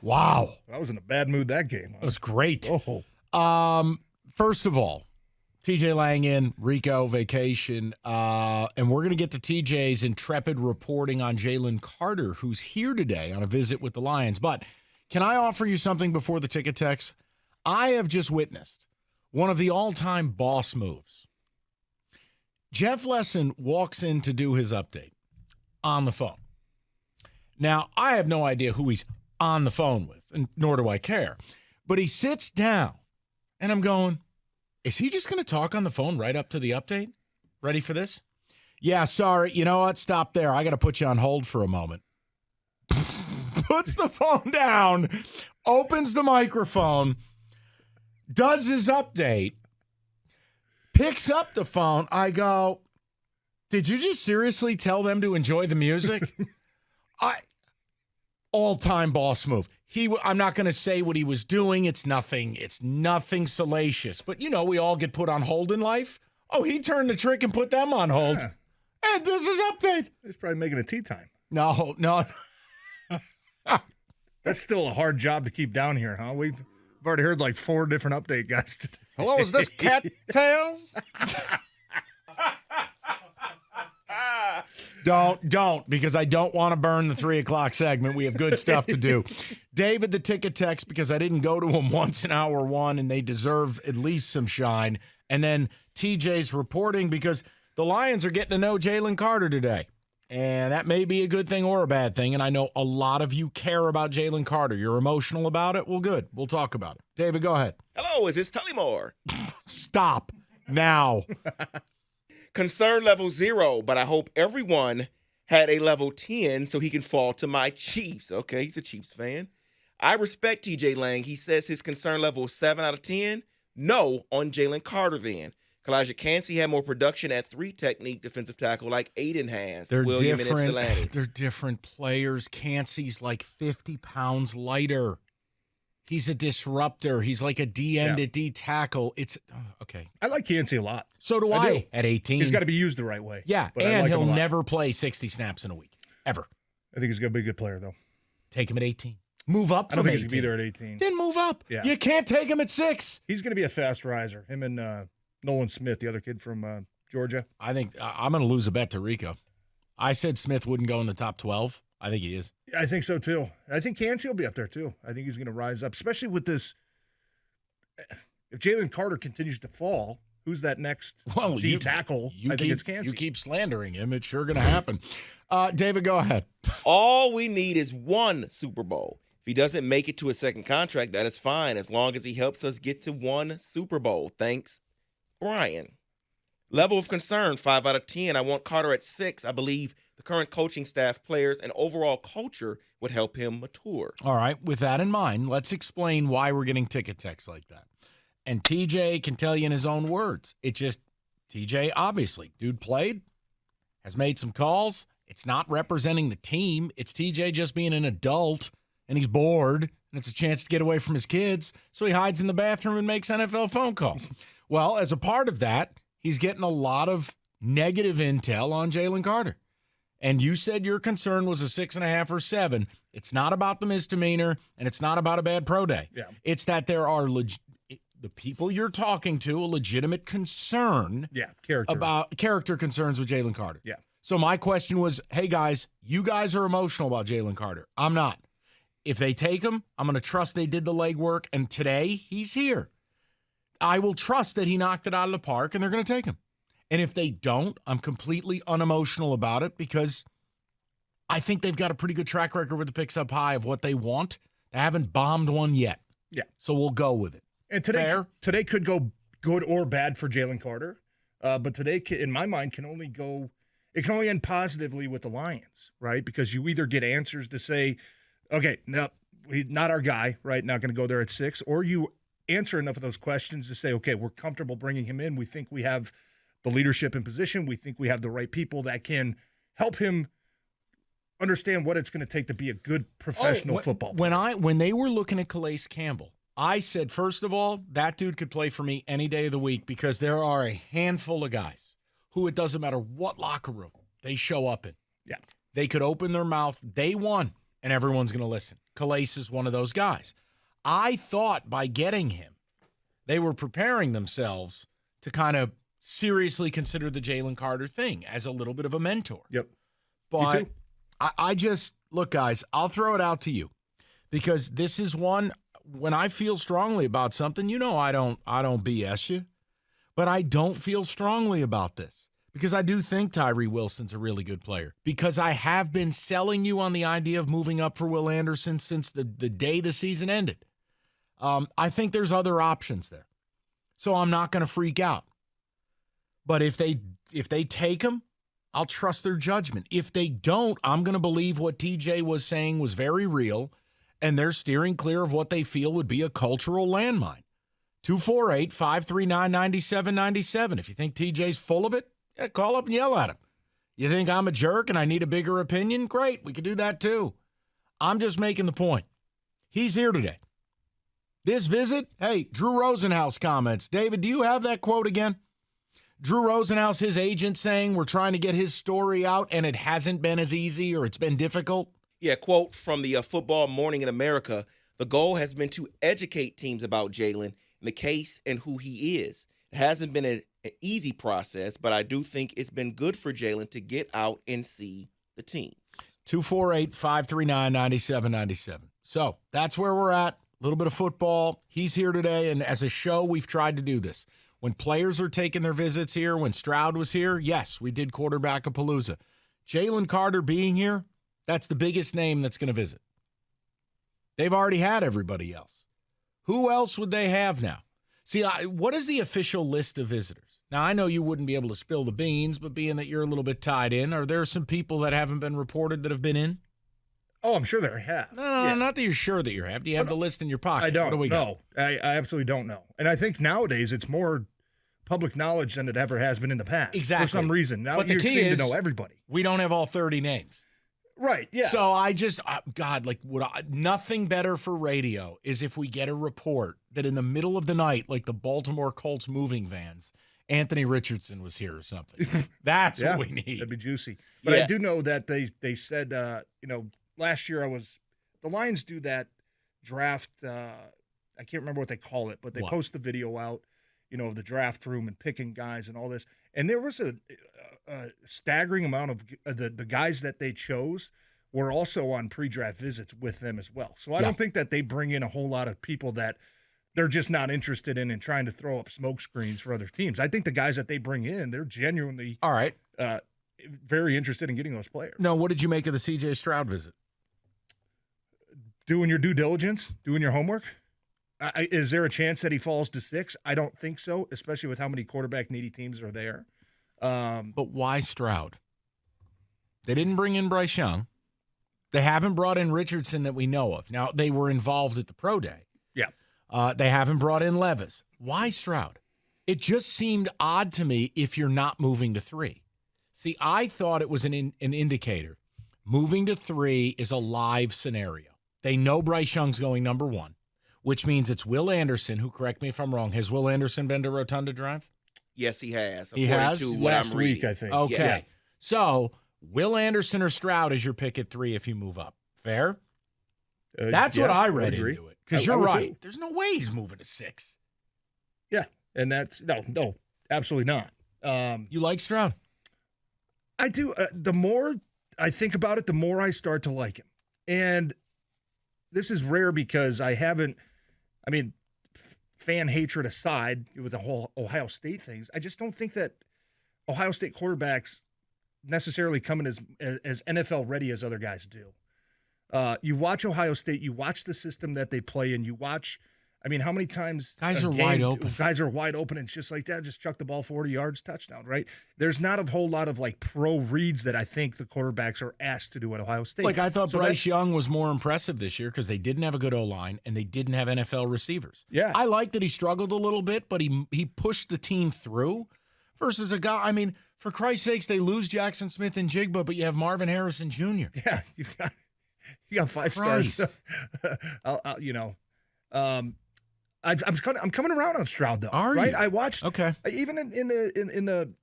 Wow. I was in a bad mood that game. That was great. Oh. First of all, TJ Lang in, Rico vacation, and we're going to get to TJ's intrepid reporting on Jalen Carter, who's here today on a visit with the Lions. But can I offer you something before the ticket text? I have just witnessed one of the all-time boss moves. Jeff Lesson walks in to do his update on the phone. Now, I have no idea who he's on the phone with, and nor do I care. But he sits down, and I'm going, is he just going to talk on the phone right up to the update? Ready for this? Yeah, sorry. You know what? Stop there. I got to put you on hold for a moment. Puts the phone down, opens the microphone, does his update, picks up the phone. I go, did you just seriously tell them to enjoy the music? All-time boss move. I'm not going to say what he was doing. It's nothing salacious. But, you know, we all get put on hold in life. Oh, he turned the trick and put them on hold. Yeah. And this is update. He's probably making a tea time. No. That's still a hard job to keep down here, huh? We've already heard like 4 different update guys today. Hello, is this Cattails? Don't, because I don't want to burn the 3 o'clock segment. We have good stuff to do. David, the ticket text, because I didn't go to him once in hour one, and they deserve at least some shine. And then TJ's reporting, because the Lions are getting to know Jalen Carter today. And that may be a good thing or a bad thing. And I know a lot of you care about Jalen Carter. You're emotional about it? Well, good. We'll talk about it. David, go ahead. Hello, is this Tullymore? Stop now. Concern level 0, but I hope everyone had a level 10 so he can fall to my Chiefs. Okay, he's a Chiefs fan. I respect TJ Lang. He says his concern level is 7 out of 10. No on Jalen Carter then. Kalijah Cansey had more production at 3 technique defensive tackle like Aiden has. They're William different. And Ypsilanti. They're different players. Cansey's like 50 pounds lighter. He's a disruptor. He's like a D-end at D tackle. It's okay. I like Cansey a lot. So do I at 18. He's got to be used the right way. Yeah, but and like he'll never play 60 snaps in a week, ever. I think he's going to be a good player, though. Take him at 18. Move up from 18. I don't think he's going to be there at 18. Then move up. Yeah. You can't take him at 6. He's going to be a fast riser. Him and Nolan Smith, the other kid from Georgia. I think I'm going to lose a bet to Rico. I said Smith wouldn't go in the top 12. I think he is. I think so, too. I think Cansey will be up there, too. I think he's going to rise up, especially with this. If Jalen Carter continues to fall, who's that next D tackle? I think it's Cansey. You keep slandering him. It's sure going to happen. David, go ahead. All we need is 1 Super Bowl. If he doesn't make it to a second contract, that is fine, as long as he helps us get to 1 Super Bowl. Thanks, Brian. Level of concern, 5 out of 10. I want Carter at 6. I believe the current coaching staff, players, and overall culture would help him mature. All right. With that in mind, let's explain why we're getting ticket text like that. And TJ can tell you in his own words. It just, TJ, obviously, dude played, has made some calls. It's not representing the team. It's TJ just being an adult, and he's bored, and it's a chance to get away from his kids. So he hides in the bathroom and makes NFL phone calls. Well, as a part of that, he's getting a lot of negative intel on Jalen Carter. And you said your concern was a 6.5 or 7. It's not about the misdemeanor, and it's not about a bad pro day. Yeah. It's that there are the people you're talking to a legitimate concern about character concerns with Jalen Carter. Yeah. So my question was, hey, guys, you guys are emotional about Jalen Carter. I'm not. If they take him, I'm going to trust they did the legwork, and today he's here. I will trust that he knocked it out of the park, and they're going to take him. And if they don't, I'm completely unemotional about it because I think they've got a pretty good track record with the picks up high of what they want. They haven't bombed one yet. Yeah. So we'll go with it. And today could go good or bad for Jalen Carter. But today, in my mind, can only end positively with the Lions, right? Because you either get answers to say, okay, no, not our guy, right? Not going to go there at 6. Or you answer enough of those questions to say, okay, we're comfortable bringing him in. We think we have the leadership in position. We think we have the right people that can help him understand what it's going to take to be a good professional football player. When they were looking at Calais Campbell, I said, first of all, that dude could play for me any day of the week because there are a handful of guys who it doesn't matter what locker room they show up in. Yeah. They could open their mouth day one and everyone's going to listen. Calais is one of those guys. I thought by getting him, they were preparing themselves to kind of seriously consider the Jalen Carter thing as a little bit of a mentor. Yep. But I just, look, guys, I'll throw it out to you because this is one, when I feel strongly about something, I don't BS you, but I don't feel strongly about this because I do think Tyree Wilson's a really good player because I have been selling you on the idea of moving up for Will Anderson since the day the season ended. I think there's other options there. So I'm not going to freak out. But if they take him, I'll trust their judgment. If they don't, I'm going to believe what TJ was saying was very real, and they're steering clear of what they feel would be a cultural landmine. 248-539-9797. If you think TJ's full of it, call up and yell at him. You think I'm a jerk and I need a bigger opinion? Great, we can do that too. I'm just making the point. He's here today. This visit, hey, Drew Rosenhaus comments. David, do you have that quote again? Drew Rosenhaus, his agent, saying we're trying to get his story out and it hasn't been as easy or it's been difficult. Yeah, quote from the Football Morning in America. The goal has been to educate teams about Jalen, the case, and who he is. It hasn't been an easy process, but I do think it's been good for Jalen to get out and see the team. 248-539-9797. So that's where we're at. A little bit of football. He's here today, and as a show, we've tried to do this. When players are taking their visits here, when Stroud was here, yes, we did Quarterback-a-Palooza. Jalen Carter being here, that's the biggest name that's going to visit. They've already had everybody else. Who else would they have now? See, what is the official list of visitors? Now, I know you wouldn't be able to spill the beans, but being that you're a little bit tied in, are there some people that haven't been reported that have been in? Oh, I'm sure there have. No, not that you're sure that you have. Do you have the list in your pocket? I don't. What do we got? I absolutely don't know. And I think nowadays it's more public knowledge than it ever has been in the past. Exactly. For some reason. Now but the you key seem is, to know everybody. We don't have all 30 names. Right, yeah. So I just, nothing better for radio is if we get a report that in the middle of the night, like the Baltimore Colts moving vans, Anthony Richardson was here or something. That's what we need. That'd be juicy. But I do know that they said, last year the Lions do that draft. I can't remember what they call it, but they post the video out, of the draft room and picking guys and all this. And there was a staggering amount of the guys that they chose were also on pre-draft visits with them as well. So I don't think that they bring in a whole lot of people that they're just not interested in and trying to throw up smoke screens for other teams. I think the guys that they bring in, they're genuinely very interested in getting those players. No, what did you make of the C.J. Stroud visit? Doing your due diligence, doing your homework. Is there a chance that he falls to 6? I don't think so, especially with how many quarterback-needy teams are there. But why Stroud? They didn't bring in Bryce Young. They haven't brought in Richardson that we know of. Now, they were involved at the pro day. Yeah. They haven't brought in Levis. Why Stroud? It just seemed odd to me if you're not moving to 3. See, I thought it was an indicator. Moving to 3 is a live scenario. They know Bryce Young's going number 1, which means it's Will Anderson, who, correct me if I'm wrong, has Will Anderson been to Rotunda Drive? Yes, he has. He has? To what last I'm week, reading. I think. Okay. Yeah. So, Will Anderson or Stroud is your pick at 3 if you move up. Fair? That's what I read into it. Because you're right. Too. There's no way he's moving to 6. Yeah, and that's no, absolutely not. You like Stroud? I do. The more I think about it, the more I start to like him. And this is rare because fan hatred aside, with the whole Ohio State things, I just don't think that Ohio State quarterbacks necessarily come in as NFL ready as other guys do. You watch Ohio State, you watch the system that they play in, you watch, how many times guys are wide open. Guys are wide open, and it's just like that, just chuck the ball 40 yards, touchdown, right? There's not a whole lot of pro reads that I think the quarterbacks are asked to do at Ohio State. I thought Bryce Young was more impressive this year because they didn't have a good O-line and they didn't have NFL receivers. Yeah. I like that he struggled a little bit, but he pushed the team through versus a guy, for Christ's sakes, they lose Jackson Smith and Jigba, but you have Marvin Harrison Jr. Yeah, you got 5 stars. I'm coming around on Stroud though. Are right? you? I watched. Okay. Even in the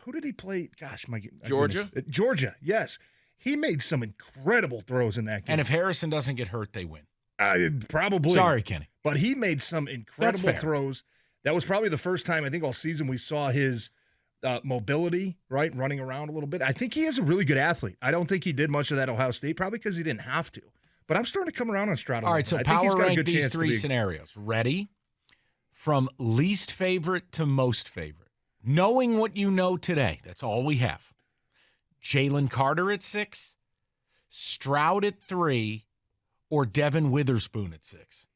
who did he play? Gosh, Georgia. Georgia. Yes, he made some incredible throws in that game. And if Harrison doesn't get hurt, they win. Probably. Sorry, Kenny. But he made some incredible throws. That was probably the first time, I think, all season we saw his mobility, right, running around a little bit. I think he is a really good athlete. I don't think he did much of that at Ohio State, probably because he didn't have to. But I'm starting to come around on Stroud. All right, so power rank these three scenarios. Ready? From least favorite to most favorite. Knowing what you know today, that's all we have. Jalen Carter at 6, Stroud at 3, or Devin Witherspoon at 6.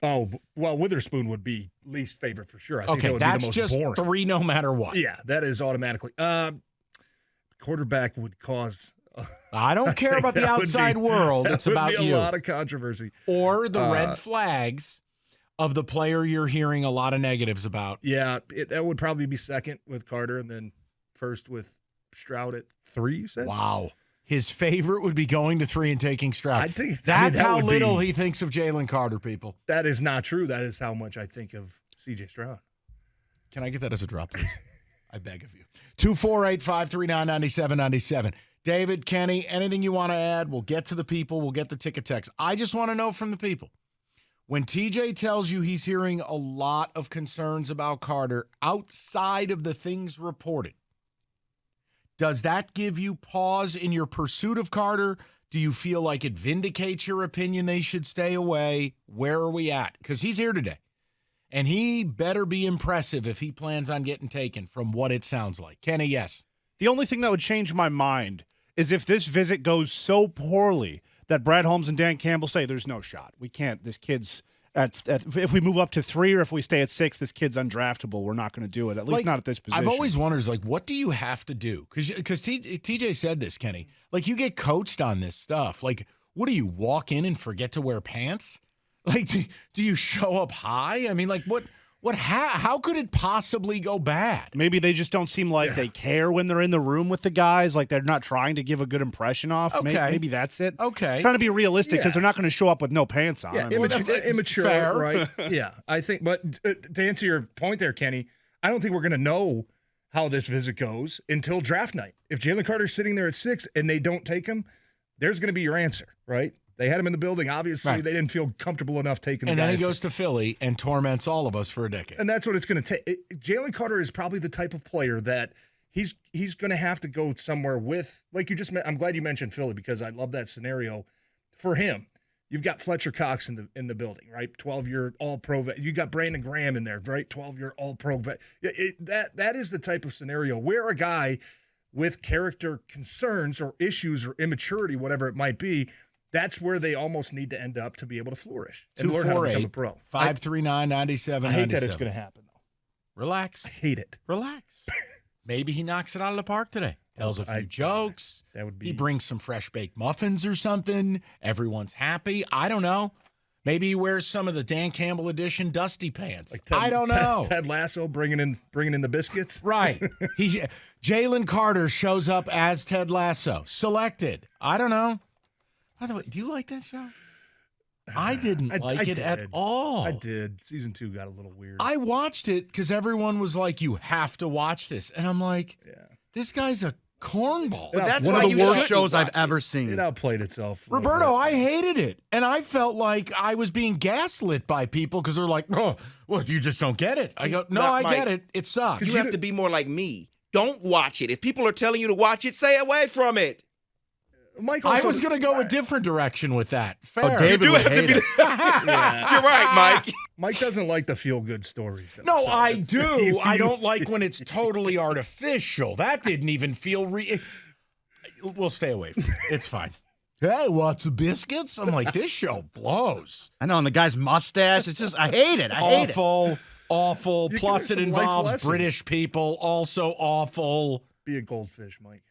Oh, well, Witherspoon would be least favorite for sure. I think okay, that would that's be the most just boring. 3 no matter what. Yeah, that is automatically. Quarterback would cause. I don't care about the outside world. It's about you. Would be a lot of controversy. Or the red flags of the player you're hearing a lot of negatives about. Yeah, that would probably be second with Carter, and then first with Stroud at 3, you said? Wow. His favorite would be going to 3 and taking Stroud. I think that's how little he thinks of Jalen Carter, people. That is not true. That is how much I think of C.J. Stroud. Can I get that as a drop, please? I beg of you. 248-539-9797. David, Kenny, anything you want to add? We'll get to the people. We'll get the ticket text. I just want to know from the people. When TJ tells you he's hearing a lot of concerns about Carter outside of the things reported, does that give you pause in your pursuit of Carter? Do you feel like it vindicates your opinion they should stay away? Where are we at? Because he's here today. And he better be impressive if he plans on getting taken from what it sounds like. Kenny, yes. The only thing that would change my mind is if this visit goes so poorly that Brad Holmes and Dan Campbell say there's no shot. We can't. This kid's if we move up to 3 or if we stay at 6, this kid's undraftable. We're not going to do it, at least not at this position. I've always wondered, what do you have to do? Because TJ said this, Kenny. You get coached on this stuff. What do you walk in and forget to wear pants? Do you show up high? I mean, how could it possibly go bad? Maybe they just don't seem like they care when they're in the room with the guys. They're not trying to give a good impression off. Okay. Maybe that's it. Okay. Trying to be realistic because they're not going to show up with no pants on. Yeah, immature, fair. Right? Yeah, I think. But to answer your point there, Kenny, I don't think we're going to know how this visit goes until draft night. If Jalen Carter's sitting there at 6 and they don't take him, there's going to be your answer, right? They had him in the building. Obviously, They didn't feel comfortable enough taking the guy. And then he goes to Philly and torments all of us for a decade. And that's what it's going to take. Jalen Carter is probably the type of player that he's going to have to go somewhere with, like you just I'm glad you mentioned Philly because I love that scenario for him. You've got Fletcher Cox in the building, right? 12-year All-Pro vet. You got Brandon Graham in there, right? 12-year All-Pro vet. That is the type of scenario where a guy with character concerns or issues or immaturity, whatever it might be, that's where they almost need to end up to be able to flourish and learn how to become a pro. 539-9797. I hate that it's going to happen, though. Relax. I hate it. Relax. Maybe he knocks it out of the park today. Tells a few jokes. That would be. He brings some fresh baked muffins or something. Everyone's happy. I don't know. Maybe he wears some of the Dan Campbell edition dusty pants. I don't know. Ted Lasso bringing in the biscuits. Right. Jalen Carter shows up as Ted Lasso. Selected. I don't know. By the way, do you like that show? I didn't like it at all. I did. Season 2 got a little weird. I watched it because everyone was like, you have to watch this. And I'm like, this guy's a cornball. But that's one of the worst shows I've ever seen. It outplayed itself. Roberto, I hated it. And I felt like I was being gaslit by people because they're like, oh, well, you just don't get it. I go, no, I get it. It sucks. You have to be more like me. Don't watch it. If people are telling you to watch it, stay away from it. Mike I was going to go a different direction with that. Fair. Oh, David would hate it. You're right, Mike. Mike doesn't like the feel-good stories. No, I do. I don't like when it's totally artificial. That didn't even feel real. We'll stay away from it. It's fine. Hey, what's the biscuits? I'm like, this show blows. I know, and the guy's mustache, it's just, I hate it. I hate it. Awful. Plus, it involves British people. Also awful. Be a goldfish, Mike.